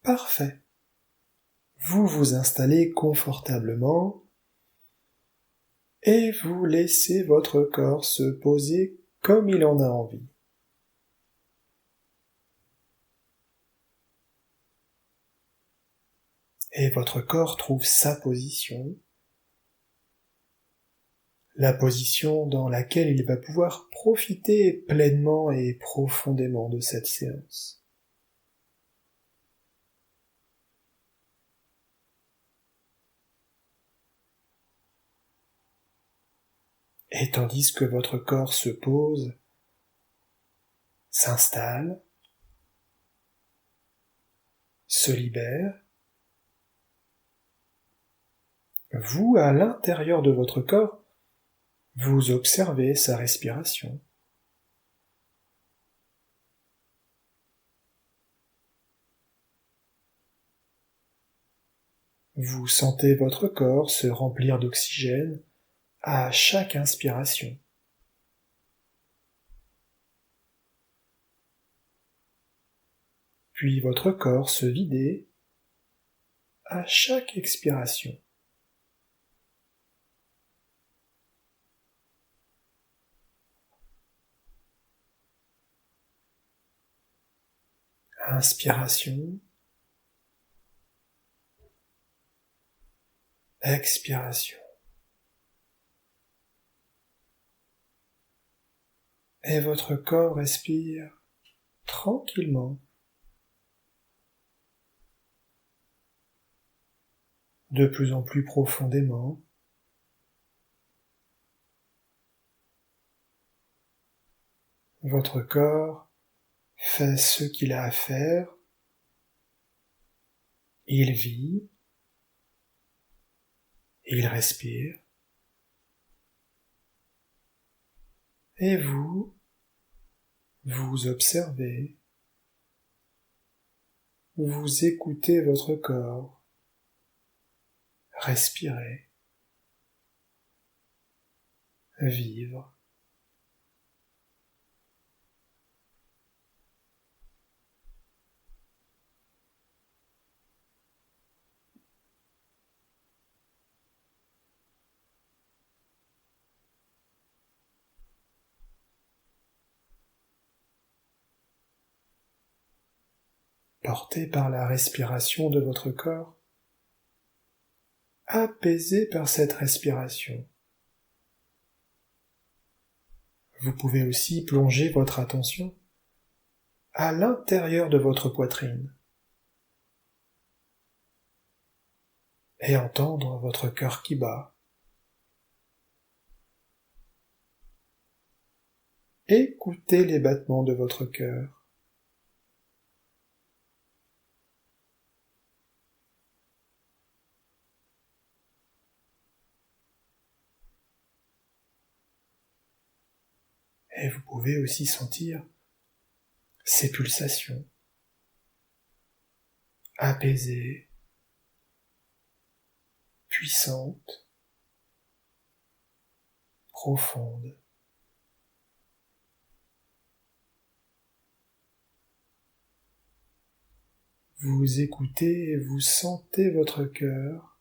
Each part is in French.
Parfait. Vous vous installez confortablement et vous laissez votre corps se poser comme il en a envie. Et votre corps trouve sa position, la position dans laquelle il va pouvoir profiter pleinement et profondément de cette séance. Et tandis que votre corps se pose, s'installe, se libère, vous, à l'intérieur de votre corps, vous observez sa respiration. Vous sentez votre corps se remplir d'oxygène à chaque inspiration. Puis votre corps se vider à chaque expiration. Inspiration, expiration. Et votre corps respire tranquillement, de plus en plus profondément. Votre corps fait ce qu'il a à faire, il vit, il respire, et vous observez, vous écoutez votre corps, respirer, vivre. Porté par la respiration de votre corps, apaisé par cette respiration. Vous pouvez aussi plonger votre attention à l'intérieur de votre poitrine et entendre votre cœur qui bat. Écoutez les battements de votre cœur. Et vous pouvez aussi sentir ces pulsations apaisées, puissantes, profondes. Vous écoutez et vous sentez votre cœur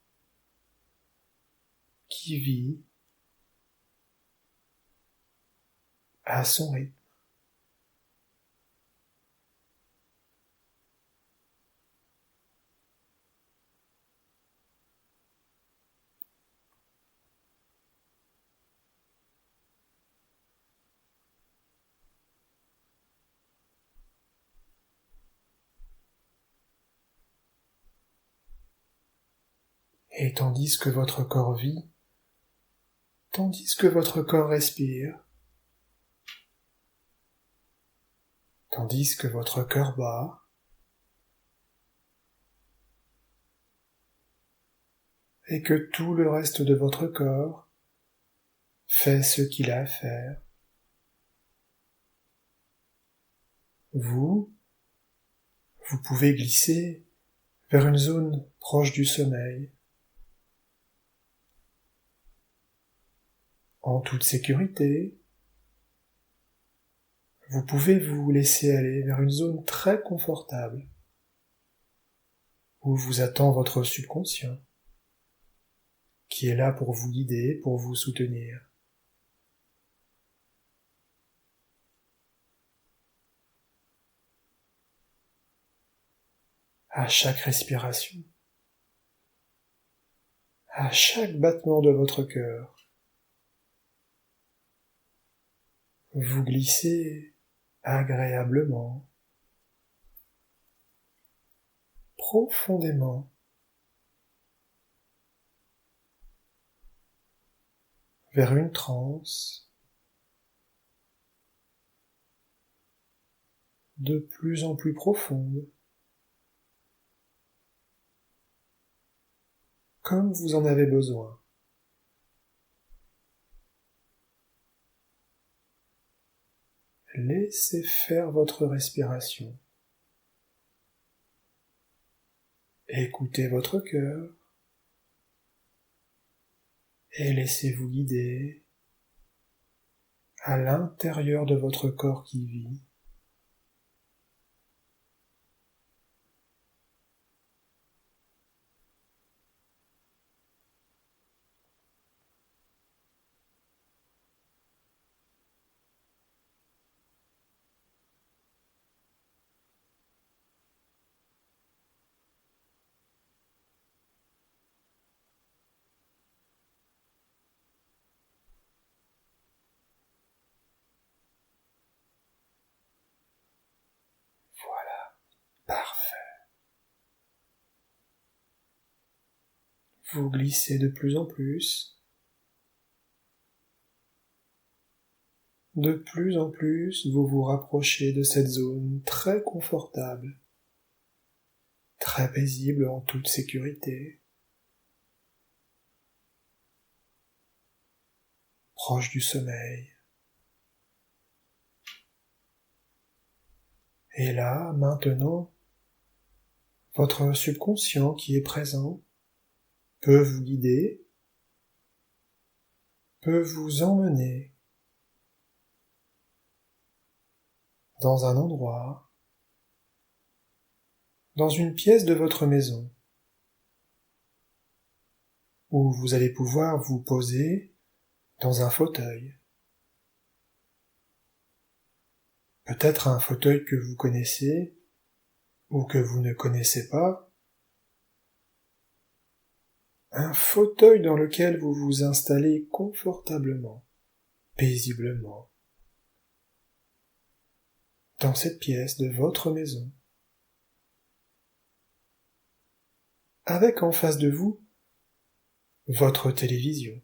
qui vit à son rythme. Et tandis que votre corps vit, tandis que votre corps respire, tandis que votre cœur bat, et que tout le reste de votre corps fait ce qu'il a à faire, vous pouvez glisser vers une zone proche du sommeil, en toute sécurité. Vous pouvez vous laisser aller vers une zone très confortable. où vous attend votre subconscient, qui est là pour vous guider, pour vous soutenir. À chaque respiration, à chaque battement de votre cœur, vous glissez agréablement, profondément, vers une transe de plus en plus profonde, comme vous en avez besoin. Laissez faire votre respiration. Écoutez votre cœur et laissez-vous guider à l'intérieur de votre corps qui vit. Voilà, parfait. Vous glissez de plus en plus. De plus en plus, vous vous rapprochez de cette zone très confortable, très paisible en toute sécurité, proche du sommeil. Et là, maintenant, votre subconscient qui est présent peut vous guider, peut vous emmener dans un endroit, dans une pièce de votre maison, où vous allez pouvoir vous poser dans un fauteuil. Peut-être un fauteuil que vous connaissez ou que vous ne connaissez pas. Un fauteuil dans lequel vous vous installez confortablement, paisiblement, dans cette pièce de votre maison, avec en face de vous votre télévision,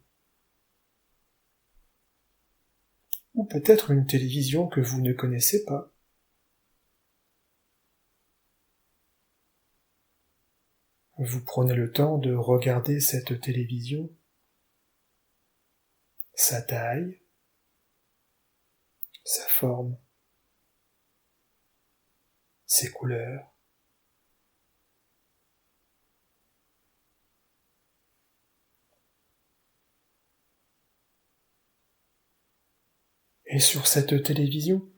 ou peut-être une télévision que vous ne connaissez pas. Vous prenez le temps de regarder cette télévision, sa taille, sa forme, ses couleurs. Et sur cette télévision,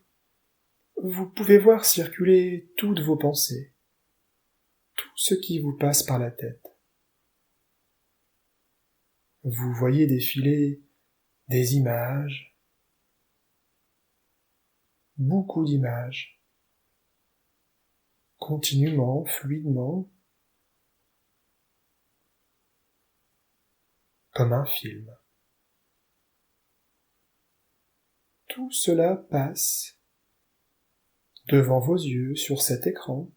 vous pouvez voir circuler toutes vos pensées, tout ce qui vous passe par la tête. Vous voyez défiler des images, beaucoup d'images, continuellement, fluidement, comme un film. Tout cela passe devant vos yeux sur cet écran,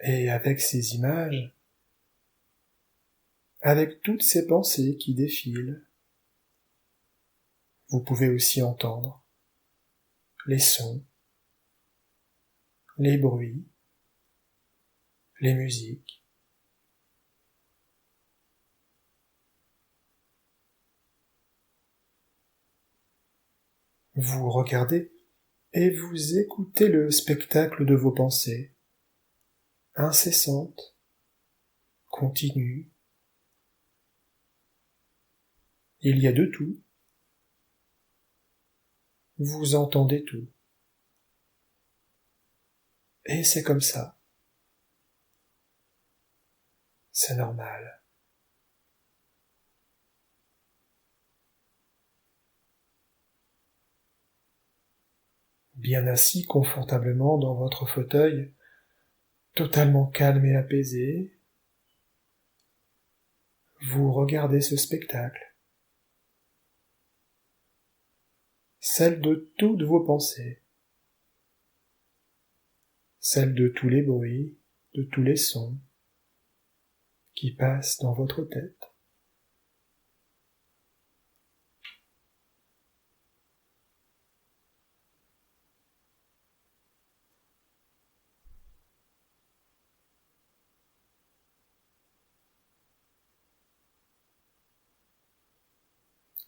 et avec ces images, avec toutes ces pensées qui défilent, vous pouvez aussi entendre les sons, les bruits, les musiques. Vous regardez et vous écoutez le spectacle de vos pensées, incessantes, continues. Il y a de tout. Vous entendez tout. Et c'est comme ça. C'est normal. Bien assis confortablement dans votre fauteuil, totalement calme et apaisé, vous regardez ce spectacle, celle de toutes vos pensées, celle de tous les bruits, de tous les sons qui passent dans votre tête.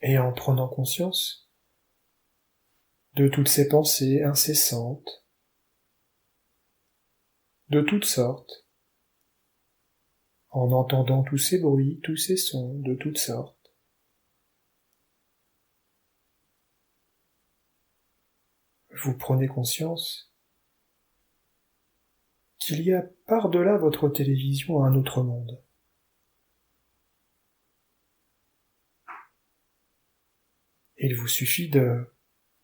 Et en prenant conscience de toutes ces pensées incessantes, de toutes sortes, en entendant tous ces bruits, tous ces sons de toutes sortes, vous prenez conscience qu'il y a par-delà votre télévision un autre monde. Il vous suffit de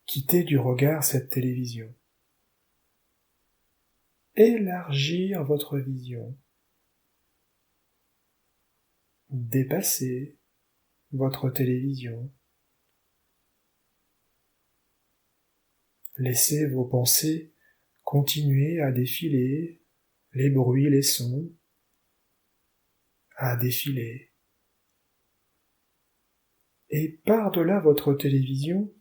quitter du regard cette télévision, élargir votre vision, dépasser votre télévision, laissez vos pensées continuer à défiler, les bruits, les sons, à défiler. Et par-delà votre télévision,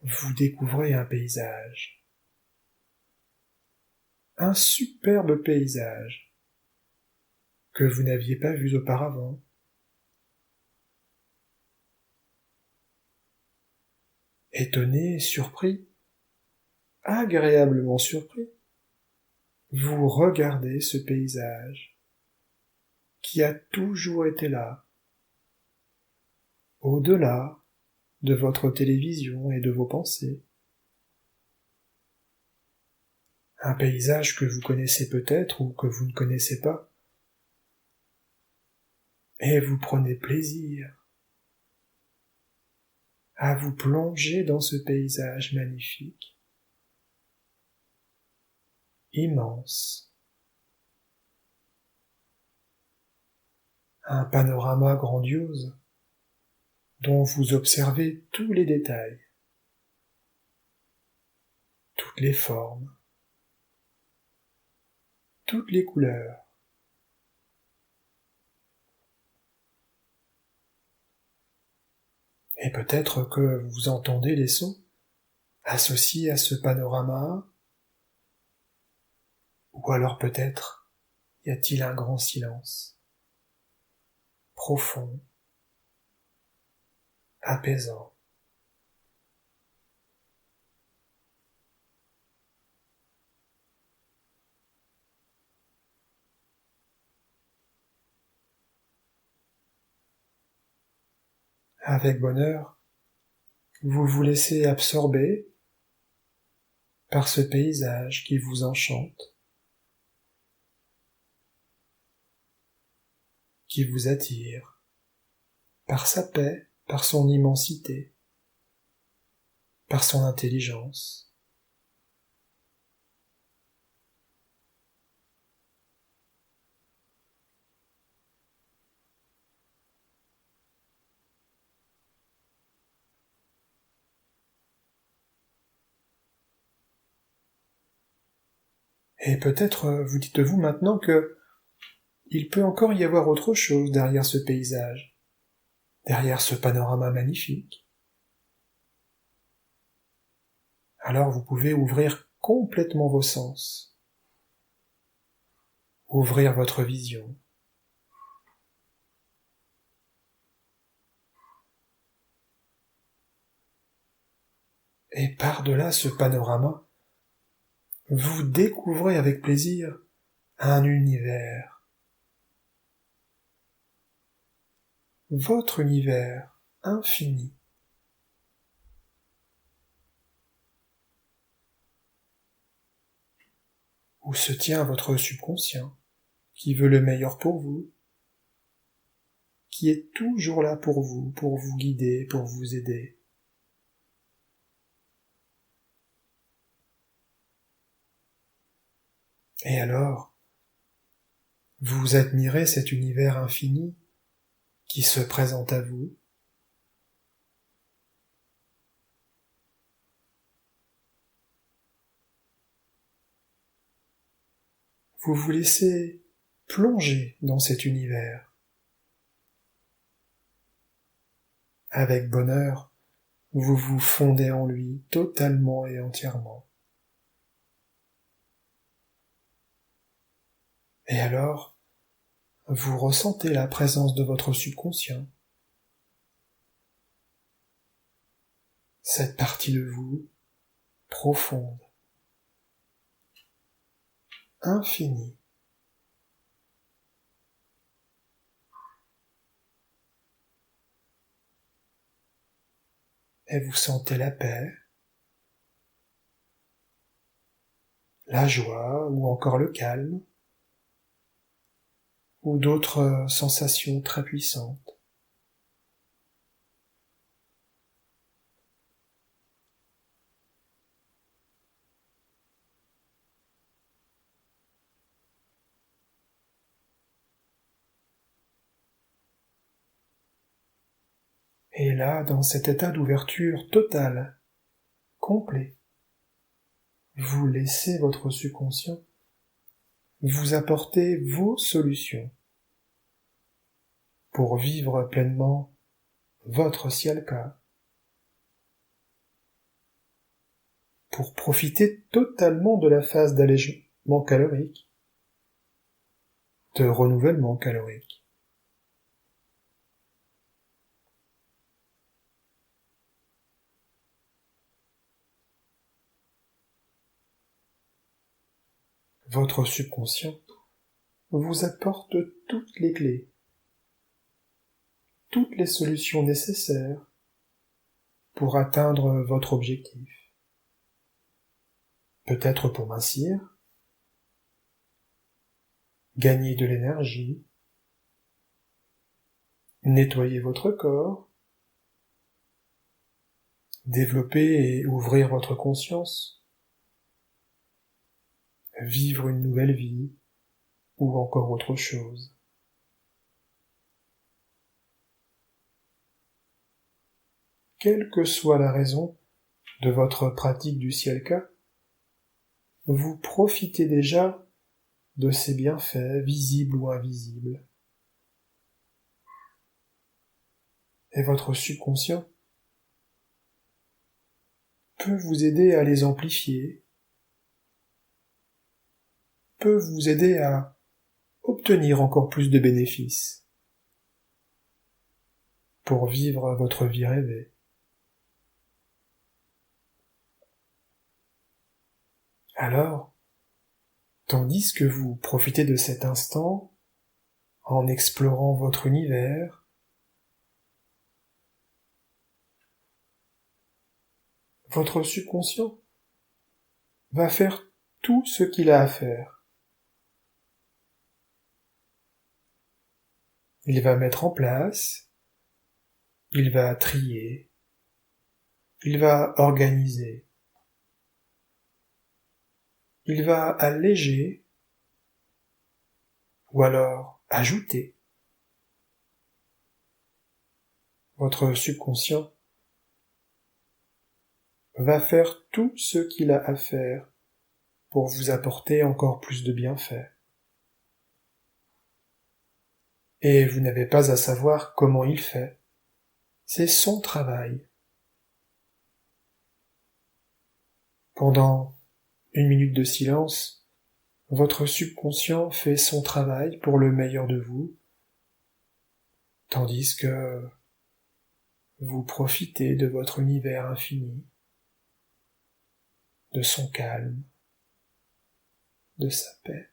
vous découvrez un paysage. Un superbe paysage que vous n'aviez pas vu auparavant. Étonné, surpris, agréablement surpris, vous regardez ce paysage qui a toujours été là, au-delà de votre télévision et de vos pensées. Un paysage que vous connaissez peut-être ou que vous ne connaissez pas. Et vous prenez plaisir à vous plonger dans ce paysage magnifique, immense. Un panorama grandiose dont vous observez tous les détails, toutes les formes, toutes les couleurs. Et peut-être que vous entendez les sons associés à ce panorama, ou alors peut-être y a-t-il un grand silence, profond, apaisant. Avec bonheur, vous vous laissez absorber par ce paysage qui vous enchante, qui vous attire, par sa paix, par son immensité, par son intelligence. Et peut-être vous dites-vous maintenant que il peut encore y avoir autre chose derrière ce paysage, derrière ce panorama magnifique. Alors vous pouvez ouvrir complètement vos sens, ouvrir votre vision. Et par-delà ce panorama, vous découvrez avec plaisir un univers. Votre univers infini. où se tient votre subconscient, qui veut le meilleur pour vous, qui est toujours là pour vous guider, pour vous aider. Et alors, vous admirez cet univers infini qui se présente à vous. Vous vous laissez plonger dans cet univers. Avec bonheur, vous vous fondez en lui totalement et entièrement. Et alors, vous ressentez la présence de votre subconscient, cette partie de vous profonde, infinie. Et vous sentez la paix, la joie ou encore le calme, ou d'autres sensations très puissantes. Et là, dans cet état d'ouverture totale, complet, vous laissez votre subconscient vous apporter vos solutions pour vivre pleinement votre Sialka, pour profiter totalement de la phase d'allègement calorique, de renouvellement calorique. Votre subconscient vous apporte toutes les clés, toutes les solutions nécessaires pour atteindre votre objectif. Peut-être pour mincir, gagner de l'énergie, nettoyer votre corps, développer et ouvrir votre conscience, vivre une nouvelle vie ou encore autre chose. Quelle que soit la raison de votre pratique du Sialka, vous profitez déjà de ces bienfaits, visibles ou invisibles. Et votre subconscient peut vous aider à les amplifier, peut vous aider à obtenir encore plus de bénéfices pour vivre votre vie rêvée. Alors, tandis que vous profitez de cet instant en explorant votre univers, votre subconscient va faire tout ce qu'il a à faire. Il va mettre en place, il va trier, il va organiser, il va alléger ou alors ajouter. Votre subconscient va faire tout ce qu'il a à faire pour vous apporter encore plus de bienfaits. Et vous n'avez pas à savoir comment il fait. C'est son travail. Pendant 1 minute de silence, votre subconscient fait son travail pour le meilleur de vous, tandis que vous profitez de votre univers infini, de son calme, de sa paix.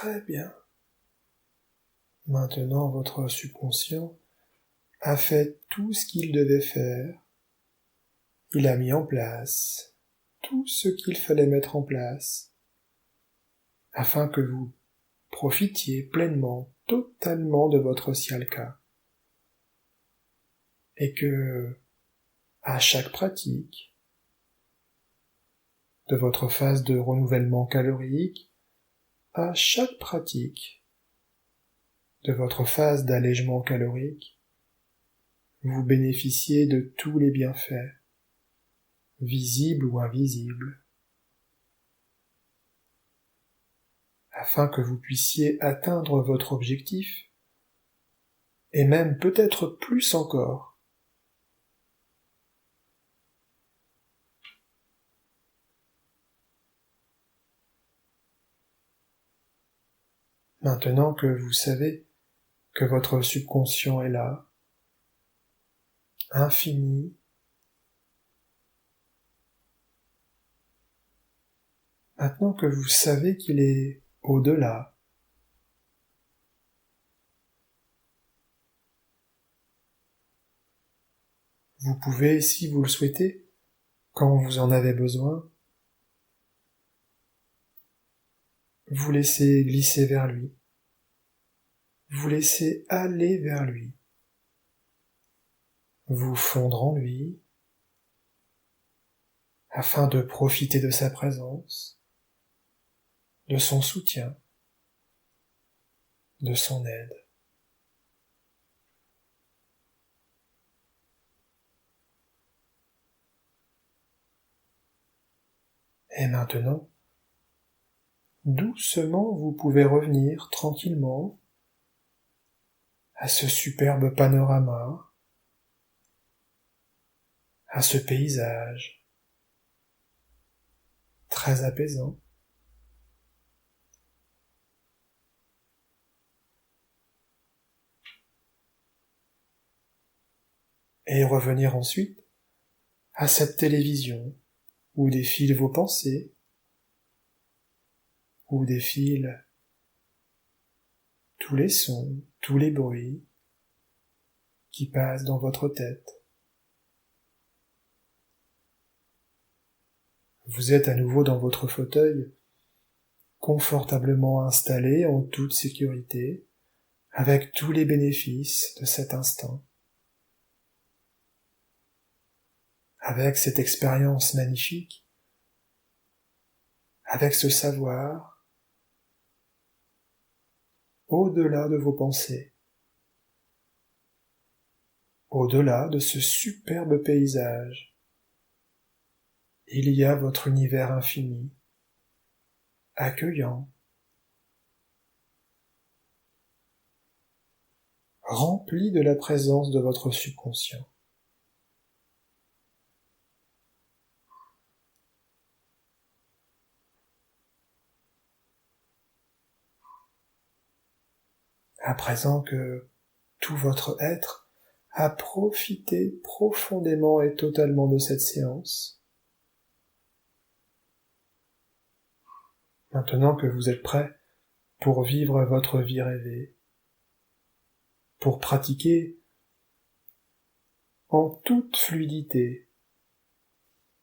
Très bien. Maintenant, votre subconscient a fait tout ce qu'il devait faire. Il a mis en place tout ce qu'il fallait mettre en place afin que vous profitiez pleinement, totalement de votre Sialka. Et que, à chaque pratique, de votre phase de renouvellement calorique, à chaque pratique, de votre phase d'allègement calorique, vous bénéficiez de tous les bienfaits, visibles ou invisibles, afin que vous puissiez atteindre votre objectif, et même peut-être plus encore. Maintenant que vous savez que votre subconscient est là, infini, maintenant que vous savez qu'il est au-delà, vous pouvez, si vous le souhaitez, quand vous en avez besoin, vous laisser glisser vers lui, vous laisser aller vers lui, vous fondre en lui, afin de profiter de sa présence, de son soutien, de son aide. Et maintenant, doucement vous pouvez revenir tranquillement à ce superbe panorama, à ce paysage très apaisant. Et revenir ensuite à cette télévision où défilent vos pensées, où défilent tous les sons, tous les bruits qui passent dans votre tête. Vous êtes à nouveau dans votre fauteuil, confortablement installé en toute sécurité, avec tous les bénéfices de cet instant, avec cette expérience magnifique, avec ce savoir, au-delà de vos pensées, au-delà de ce superbe paysage. Il y a votre univers infini, accueillant, rempli de la présence de votre subconscient. À présent que tout votre être a profité profondément et totalement de cette séance, maintenant que vous êtes prêt pour vivre votre vie rêvée, pour pratiquer en toute fluidité,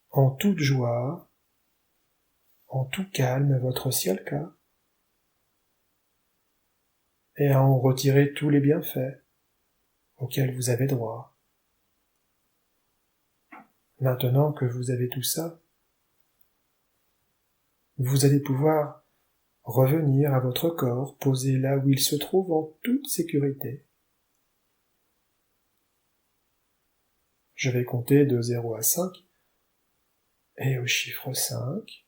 en toute joie, en tout calme votre Sialka, et à en retirer tous les bienfaits auxquels vous avez droit. Maintenant que vous avez tout ça, vous allez pouvoir revenir à votre corps, posé là où il se trouve en toute sécurité. Je vais compter de 0 à 5, et au chiffre 5,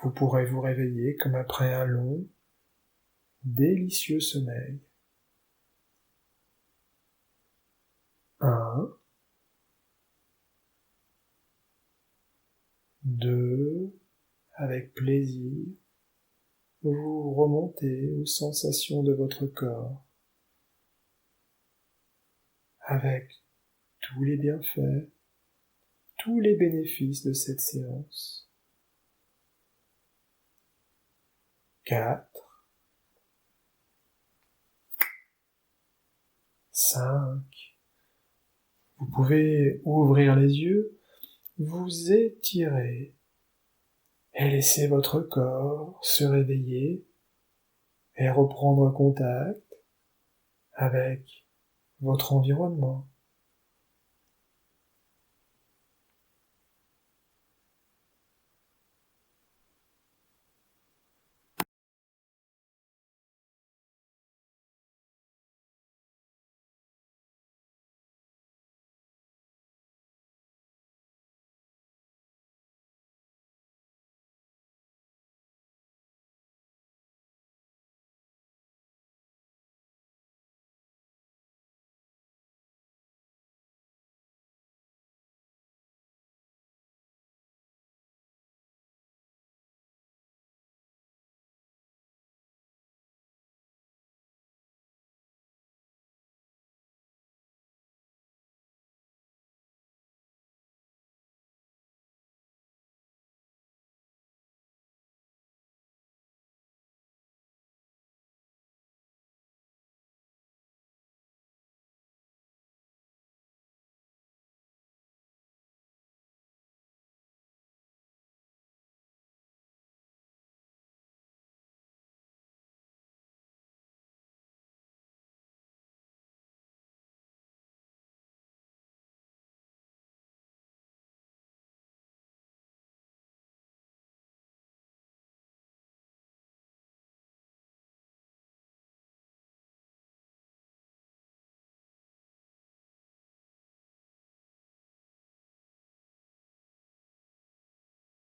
vous pourrez vous réveiller comme après un long, délicieux sommeil. 1, 2, avec plaisir, vous remontez aux sensations de votre corps, avec tous les bienfaits, tous les bénéfices de cette séance. 4, 5. Vous pouvez ouvrir les yeux, vous étirer et laisser votre corps se réveiller et reprendre contact avec votre environnement.